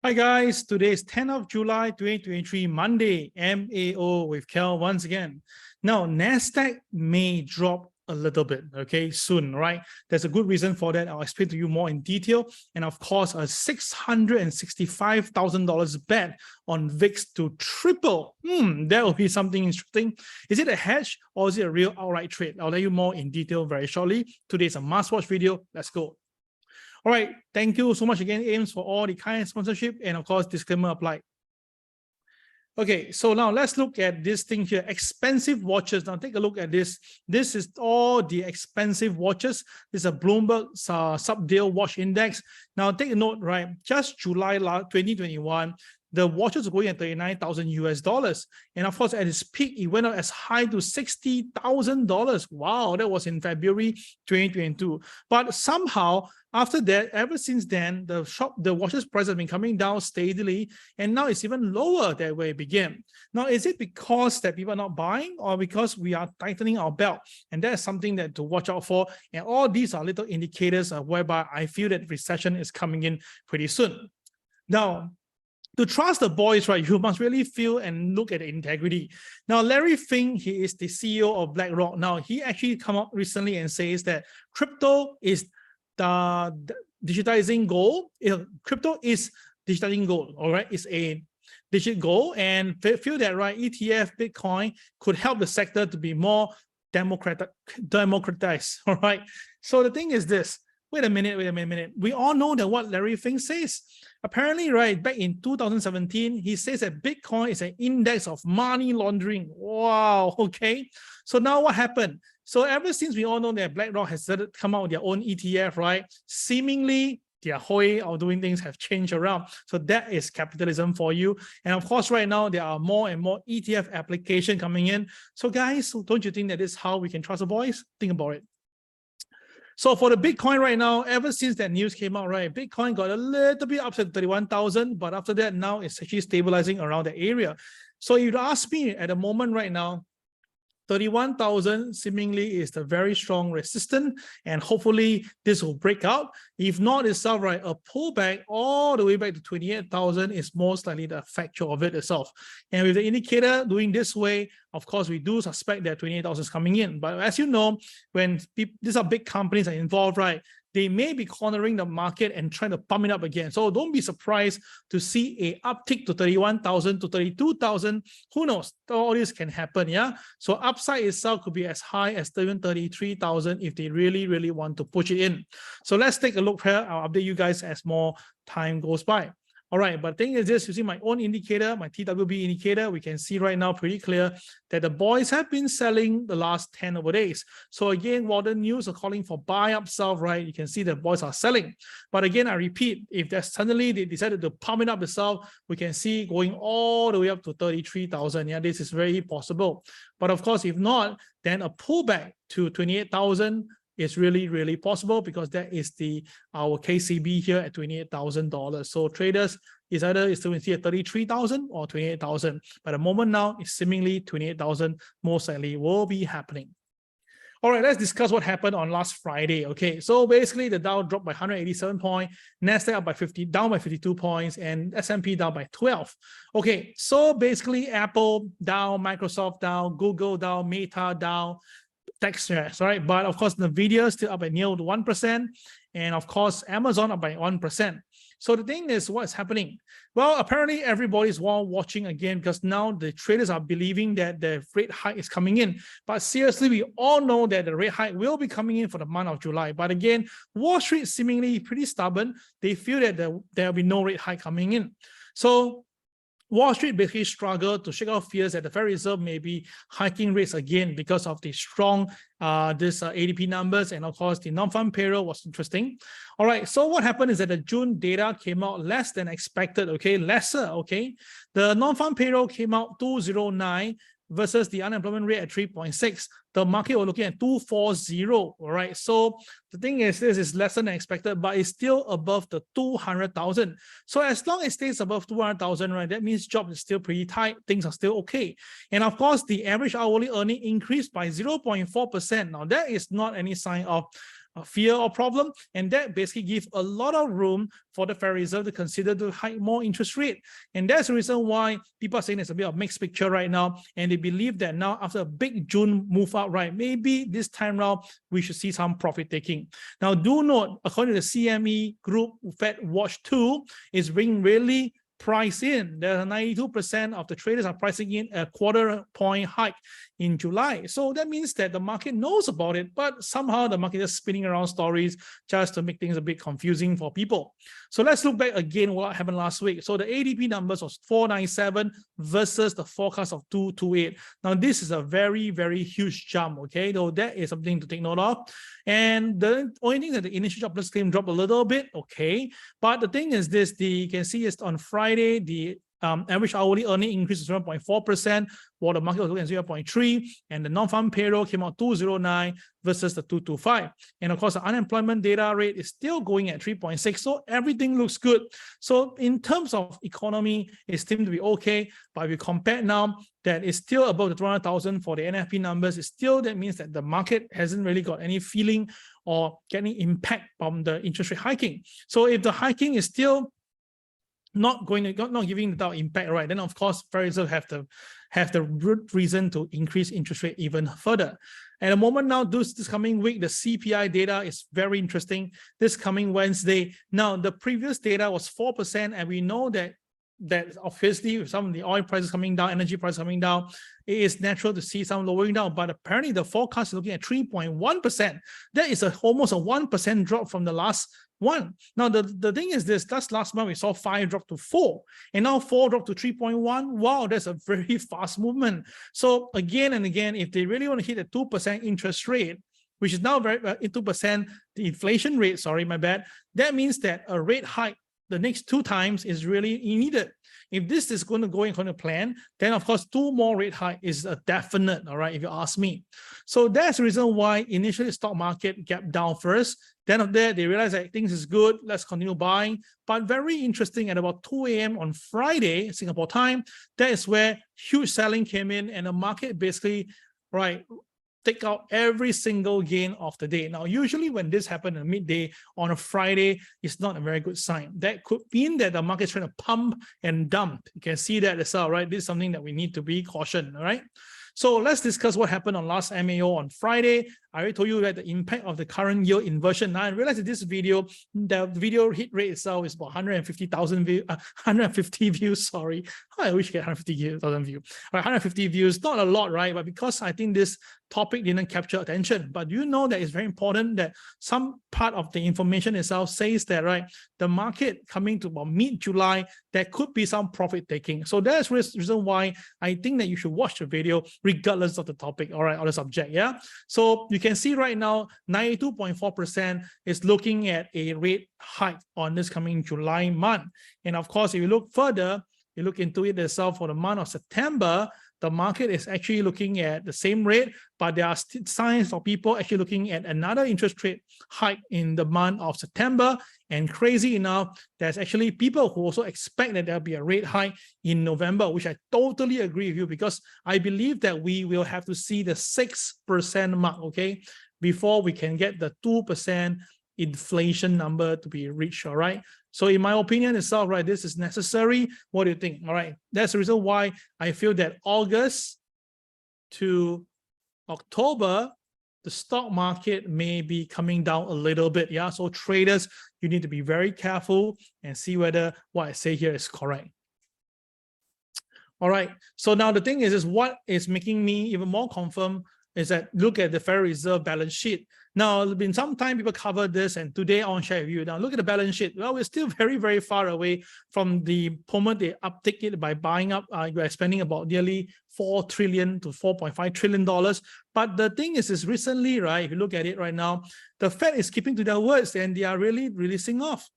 Hi guys, today is 10th of July 2023, Monday, MAO with Kel once again. Now, NASDAQ may drop a little bit, okay, soon, right? There's a good reason for that. I'll explain to you more in detail. And of course, a $665,000 bet on VIX to triple. That will be something interesting. Is it a hedge or is it a real outright trade? I'll let you more in detail very shortly. Today's a must-watch video. Let's go. All right, thank you so much again, Ames, for all the kind sponsorship, and of course, disclaimer applied. Okay, so now let's look at this thing here, expensive watches. Now take a look at this. This is all the expensive watches. This is a Bloomberg Subdale Watch Index. Now take a note, right? Just July 2021, the watches are going at $39,000 US. And of course, at its peak, it went up as high to $60,000. Wow, that was in February 2022. But somehow, after that, ever since then, the watches price has been coming down steadily, and now it's even lower than where it began. Now, is it because that people are not buying, or because we are tightening our belt? And that's something that to watch out for. And all these are little indicators of whereby I feel that recession is coming in pretty soon. Now, to trust the boys, right, you must really feel and look at the integrity. Now, Larry Fink, he is the CEO of BlackRock. Now, he actually come up recently and says that crypto is the digitizing gold. Crypto is digitizing gold, all right? It's a digital gold, and feel that, right, ETF, Bitcoin could help the sector to be more democratized, all right? So the thing is this. Wait a minute. We all know that what Larry Fink says. Apparently, right, back in 2017, he says that Bitcoin is an index of money laundering. Wow, okay. So now what happened? So ever since we all know that BlackRock has started to come out with their own ETF, right, seemingly their way of doing things have changed around. So that is capitalism for you. And of course, right now, there are more and more ETF application coming in. So guys, don't you think that is how we can trust the boys? Think about it. So for the Bitcoin right now, ever since that news came out, right, Bitcoin got a little bit up to 31,000, but after that, now it's actually stabilizing around the area. So if you ask me at the moment right now, 31,000 seemingly is the very strong resistance, and hopefully this will break out. If not itself, right, a pullback all the way back to 28,000 is most likely the factor of it itself. And with the indicator doing this way, of course, we do suspect that 28,000 is coming in. But as you know, when these are big companies are involved, right, they may be cornering the market and trying to pump it up again. So don't be surprised to see a uptick to 31,000 to 32,000. Who knows? All this can happen, yeah? So upside itself could be as high as even 33,000 if they really, really want to push it in. So let's take a look here. I'll update you guys as more time goes by. All right, but the thing is this, you see my own indicator, my TWB indicator, we can see right now pretty clear that the boys have been selling the last 10 over days. So again, while the news are calling for buy up sell, right, you can see the boys are selling. But again, I repeat, if there's suddenly they decided to pump it up itself, we can see going all the way up to 33,000. Yeah, this is very possible. But of course, if not, then a pullback to 28,000 is really, really possible, because that is our KCB here at $28,000. So traders is either still see at 33,000 or 28,000. But at the moment now, it's seemingly 28,000 most likely will be happening. All right, let's discuss what happened on last Friday. Okay, so basically the Dow dropped by 187 points, NASDAQ up by down by 52 points, and S&P down by 12. Okay, so basically Apple down, Microsoft down, Google down, Meta down, tech shares, right? But of course, NVIDIA is still up by near 1%. And of course, Amazon up by 1%. So the thing is, what's happening? Well, apparently everybody's watching again, because now the traders are believing that the rate hike is coming in. But seriously, we all know that the rate hike will be coming in for the month of July. But again, Wall Street seemingly pretty stubborn. They feel that there will be no rate hike coming in. So Wall Street basically struggled to shake off fears that the Federal Reserve may be hiking rates again because of the strong ADP numbers, and of course the non-farm payroll was interesting. All right, so what happened is that the June data came out less than expected, okay, lesser, okay. The non-farm payroll came out 209 versus the unemployment rate at 3.6. The market was looking at 240, all right? So the thing is, this is less than expected, but it's still above the 200,000. So as long as it stays above 200,000, right, that means jobs is still pretty tight, things are still okay. And of course, the average hourly earning increased by 0.4%. Now, that is not any sign of fear or problem, and that basically gives a lot of room for the Federal Reserve to consider to hike more interest rate. And that's the reason why people are saying it's a bit of a mixed picture right now, and they believe that now after a big June move up, right, maybe this time round we should see some profit taking. Now do note, according to the CME Group Fed Watch 2, is being really price in. There's 92% of the traders are pricing in a quarter point hike in July. So that means that the market knows about it, but somehow the market is spinning around stories just to make things a bit confusing for people. So let's look back again what happened last week. So the ADP numbers was 497 versus the forecast of 228. Now this is a very, very huge jump, okay? Though that is something to take note of. And the only thing that the initial jobless claim dropped a little bit, okay? But the thing is this, you can see is on Friday, the average hourly earning increase is 0.4%, while the market was looking at 0.3, and the non-farm payroll came out 209 versus the 225. And of course, the unemployment data rate is still going at 3.6, so everything looks good. So in terms of economy, it seems to be okay, but if you compare now, that is still above the 200,000 for the NFP numbers, it still, that means that the market hasn't really got any feeling or getting impact from the interest rate hiking. So if the hiking is still not giving the impact, right, then of course Federal Reserve have the good reason to increase interest rate even further. At the moment now, this coming week, the CPI data is very interesting. This coming Wednesday. Now the previous data was 4%, and we know that obviously with some of the oil prices coming down, energy prices coming down, it is natural to see some lowering down, but apparently the forecast is looking at 3.1%. That is almost a 1% drop from the last one. Now the thing is this, last month we saw 5 drop to 4, and now 4 drop to 3.1. Wow, that's a very fast movement. So again and again, if they really want to hit a 2% interest rate, which is now very 2%, the inflation rate, sorry, my bad, that means that a rate hike the next 2 times is really needed. If this is going to go according to plan, then of course 2 more rate hike is a definite, all right, if you ask me. So that's the reason why initially the stock market gapped down first. Then of there, they realized that things is good, let's continue buying. But very interesting, at about 2 a.m. on Friday, Singapore time, that is where huge selling came in, and the market basically, right, take out every single gain of the day. Now, usually when this happens at midday on a Friday, it's not a very good sign. That could mean that the market is trying to pump and dump. You can see that as well, right? This is something that we need to be cautioned, all right? So let's discuss what happened on last MAO on Friday. I already told you that the impact of the current yield inversion. Now I realized that this video, the video hit rate itself is about 150,000 views, 150 views, sorry. I wish I get 150,000 views. 150 views, not a lot, right? But because I think this topic didn't capture attention. But you know that it's very important that some part of the information itself says that, right, the market coming to about mid-July, there could be some profit taking. So that's the reason why I think that you should watch the video regardless of the topic, all right, or the subject, yeah? So you can see right now, 92.4% is looking at a rate hike on this coming July month. And of course, if you look further, you look into it itself for the month of September, the market is actually looking at the same rate, but there are signs of people actually looking at another interest rate hike in the month of September. And crazy enough, there's actually people who also expect that there'll be a rate hike in November, which I totally agree with you, because I believe that we will have to see the 6% mark, okay, before we can get the 2% inflation number to be reached, all right? So in my opinion itself, right, this is necessary. What do you think? All right, that's the reason why I feel that August to October, the stock market may be coming down a little bit, yeah? So traders, you need to be very careful and see whether what I say here is correct. All right, so now the thing is what is making me even more confirmed is that look at the Federal Reserve balance sheet. Now, it's been some time people cover this, and today I want to share with you. Now, look at the balance sheet. Well, we're still very, very far away from the moment they uptick it by buying up. We're spending about nearly $4 trillion to $4.5 trillion. But the thing is recently, right, if you look at it right now, the Fed is keeping to their words, and they are really releasing off.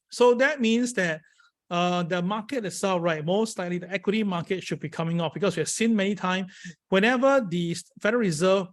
So that means that the market itself, right, most likely the equity market should be coming off, because we have seen many times whenever the Federal Reserve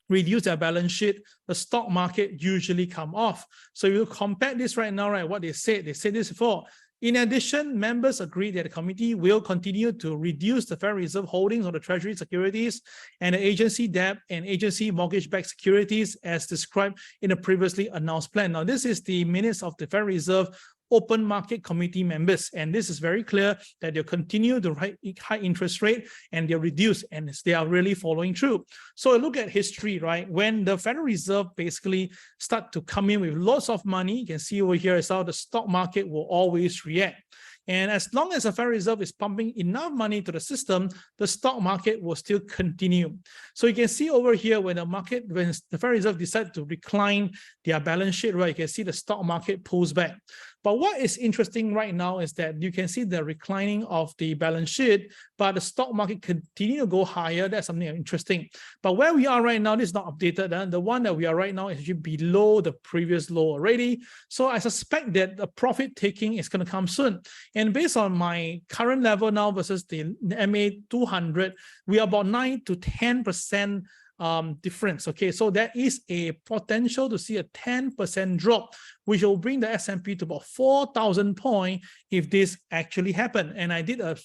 reduce their balance sheet, the stock market usually come off. So you compare this right now, right, what they said this before, In addition, members agreed that the committee will continue to reduce the Federal Reserve holdings on the Treasury securities and the agency debt and agency mortgage-backed securities as described in the previously announced plan. Now, this is the minutes of the Federal Reserve Open Market Committee members, and this is very clear that they'll continue the high interest rate and they'll reduce, and they are really following through. So look at history, right? When the Federal Reserve basically start to come in with lots of money, you can see over here is how the stock market will always react. And as long as the Federal Reserve is pumping enough money to the system, the stock market will still continue. So you can see over here when the Federal Reserve decide to decline their balance sheet, right? You can see the stock market pulls back. But what is interesting right now is that you can see the reclining of the balance sheet, but the stock market continue to go higher. That's something interesting. But where we are right now, this is not updated. The one that we are right now is actually below the previous low already. So I suspect that the profit taking is going to come soon. And based on my current level now versus the MA 200, we are about 9 to 10% difference. Okay, so there is a potential to see a 10% drop, which will bring the S&P to about 4,000 points if this actually happened. And I did a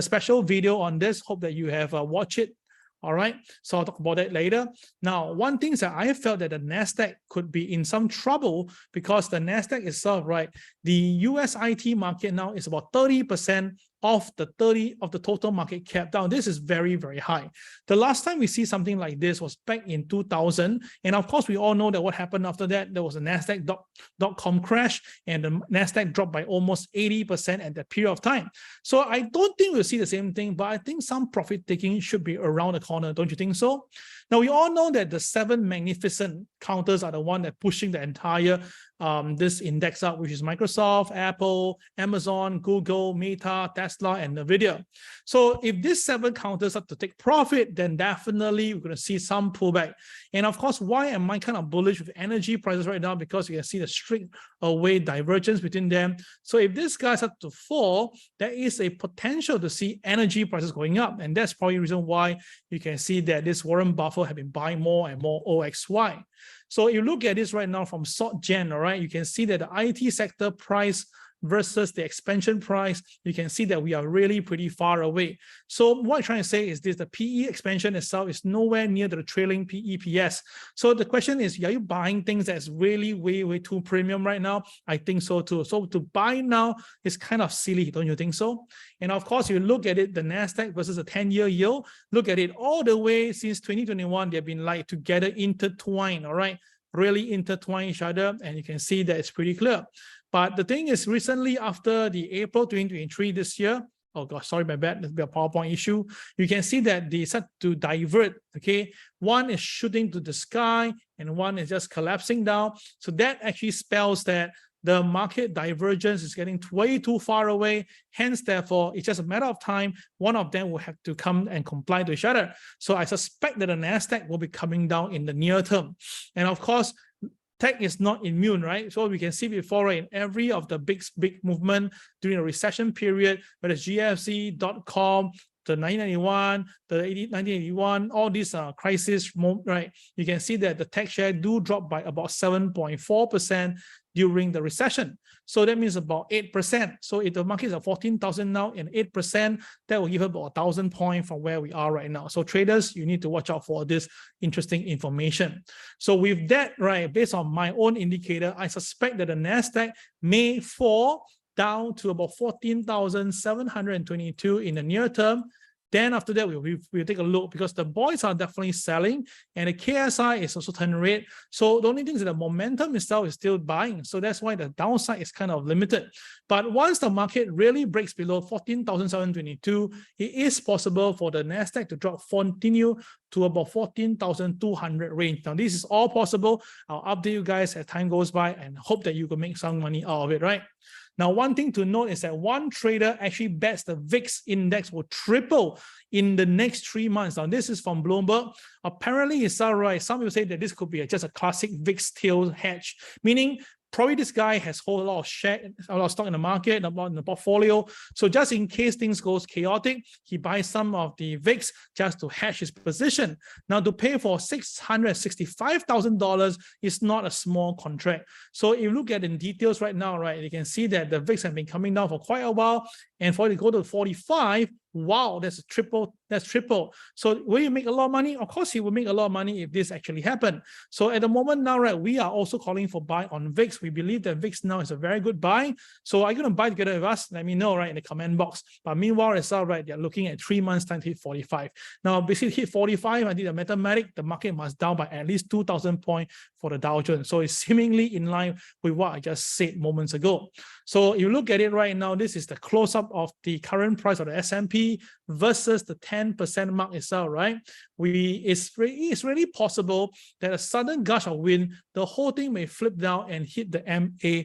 special video on this. Hope that you have watched it. All right, so I'll talk about that later. Now, one thing is that I felt that the NASDAQ could be in some trouble because the NASDAQ itself, right, the US IT market now is about 30% of the total market cap. Now, this is very, very high. The last time we see something like this was back in 2000. And of course, we all know that what happened after that, there was a NASDAQ.com crash and the NASDAQ dropped by almost 80% at that period of time. So I don't think we'll see the same thing, but I think some profit taking should be around the corner. Don't you think so? Now, we all know that the 7 magnificent counters are the one that pushing the entire this index up, which is Microsoft, Apple, Amazon, Google, Meta, Tesla, and NVIDIA. So if these 7 counters have to take profit, then definitely we're going to see some pullback. And of course, why am I kind of bullish with energy prices right now? Because you can see the strict away divergence between them. So if these guys have to fall, there is a potential to see energy prices going up. And that's probably the reason why you can see that this Warren Buffett have been buying more and more OXY. So you look at this right now from SocGen, all right, you can see that the IT sector price versus the expansion price, you can see that we are really pretty far away. So what I'm trying to say is this, the PE expansion itself is nowhere near the trailing PEPS. So the question is, are you buying things that's really way too premium right now? I think so too. So to buy now is kind of silly, don't you think so? And of course, you look at it, the NASDAQ versus a 10-year yield, look at it all the way since 2021, they've been like together intertwined, all right? Really intertwine each other, and you can see that it's pretty clear. But the thing is, recently after the April 2023 this year, oh gosh, sorry, my bad, there's a PowerPoint issue. You can see that they start to divert, okay? One is shooting to the sky and one is just collapsing down. So that actually spells that the market divergence is getting way too far away. Hence, therefore, it's just a matter of time. One of them will have to come and comply to each other. So I suspect that the NASDAQ will be coming down in the near term. And of course, tech is not immune, right? So we can see before, right, in every of the big movement during a recession period, whether it's GFC, .com, the 1991, the 1981, all these crisis, right? You can see that the tech share do drop by about 7.4% during the recession. So that means about 8%. So if the market is at 14,000 now and 8%, that will give about 1,000 points from where we are right now. So traders, you need to watch out for this interesting information. So with that, right, based on my own indicator, I suspect that the NASDAQ may fall down to about 14,722 in the near term. Then after that, we'll take a look because the boys are definitely selling and the KSI is also turning red. So the only thing is that the momentum itself is still buying. So that's why the downside is kind of limited. But once the market really breaks below 14,722, it is possible for the NASDAQ to continue to about 14,200 range. Now, this is all possible. I'll update you guys as time goes by and hope that you can make some money out of it, right? Now, one thing to note is that one trader actually bets the VIX index will triple in the next 3 months. Now, this is from Bloomberg. Apparently, it's all right. Some people say that this could be just a classic VIX tail hedge, meaning probably this guy has hold a lot of stock in the market, a lot in the portfolio. So just in case things goes chaotic, he buys some of the VIX just to hedge his position. Now, to pay for $665,000 is not a small contract. So if you look at the details right now, right, you can see that the VIX has been coming down for quite a while, and for it to go to 45, wow, that's triple. So will you make a lot of money? Of course, he will make a lot of money if this actually happened. So at the moment now, right, we are also calling for buy on VIX. We believe that VIX now is a very good buy. So are you going to buy together with us? Let me know, right, in the comment box. But meanwhile, as well, right, they're looking at 3 months time to hit 45. Now, basically hit 45, I did the mathematics, the market must down by at least 2,000 points for the Dow Jones. So it's seemingly in line with what I just said moments ago. So you look at it right now, this is the close-up of the current price of the S&P versus the 10% mark itself, right? It's really possible that a sudden gush of wind, the whole thing may flip down and hit the MA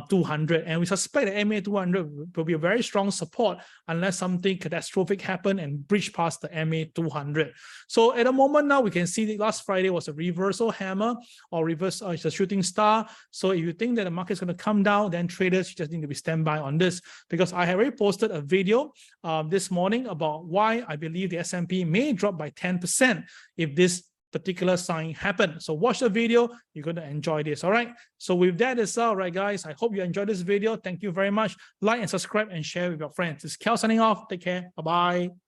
200. And we suspect the MA 200 will be a very strong support unless something catastrophic happen and breach past the MA 200. So at the moment now, we can see that last Friday was a reversal hammer or reverse, it's a shooting star. So if you think that the market is going to come down, then traders, you just need to be standby on this, because I have already posted a video this morning about why I believe the S&P may drop by 10% if this particular sign happen. So watch the video, you're going to enjoy this. All right, so with that is all right, guys. I hope you enjoyed this video. Thank you very much. Like and subscribe and share with your friends. This is Kel signing off. Take care. Bye-bye.